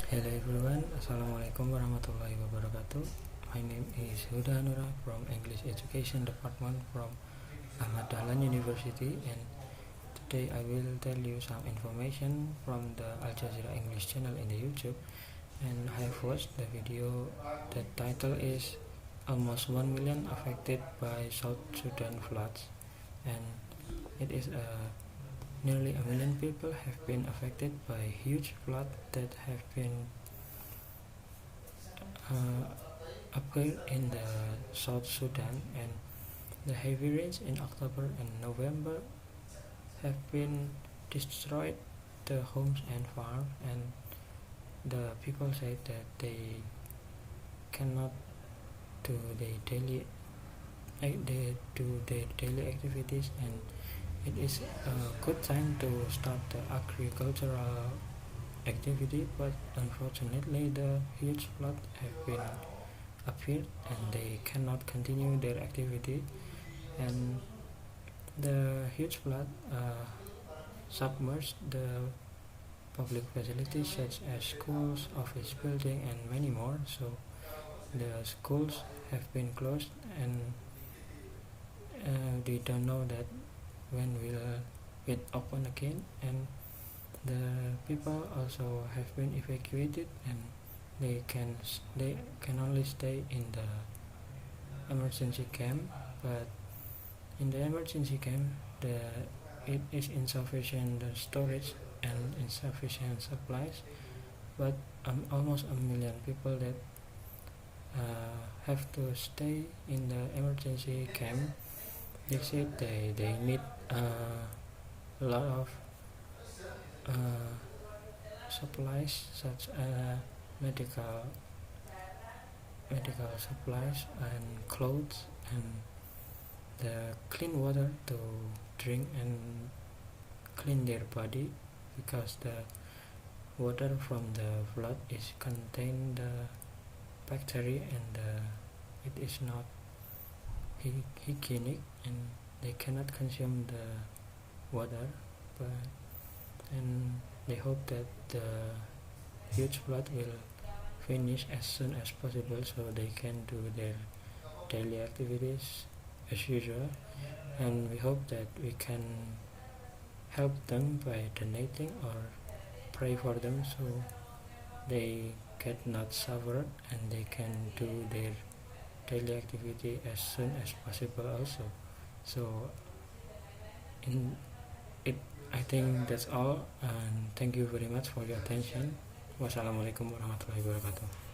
Hello everyone, Assalamualaikum warahmatullahi wabarakatuh. My name is Huda Nura from English Education Department from Ahmad Dahlan University, and today I will tell you some information from the Al Jazeera English channel in the YouTube. And I have watched the video. The title is Almost 1 million affected by South Sudan floods, and it is nearly a million people have been affected by huge flood that have been occurred in the South Sudan, and the heavy rains in October and November have been destroyed the homes and farms, and the people say that they cannot do their daily activities, and it is a good time to start the agricultural activity, but unfortunately the huge flood have been appeared and they cannot continue their activity, and the huge flood submerged the public facilities such as schools, office building, and many more. So the schools have been closed, and they don't know that when will it open again, and the people also have been evacuated, and they can only stay in the emergency camp. But in the emergency camp, it is insufficient the storage and insufficient supplies. But almost a million people that have to stay in the emergency camp. They said they need a lot of supplies such as medical supplies and clothes and the clean water to drink and clean their body, because the water from the flood is contain the bacteria, and it is not hygienic, and they cannot consume the water. And they hope that the huge flood will finish as soon as possible so they can do their daily activities as usual. And we hope that we can help them by donating or pray for them so they get not suffered and they can do their daily activity as soon as possible also. So I think that's all, and thank you very much for your attention. Wassalamualaikum warahmatullahi wabarakatuh.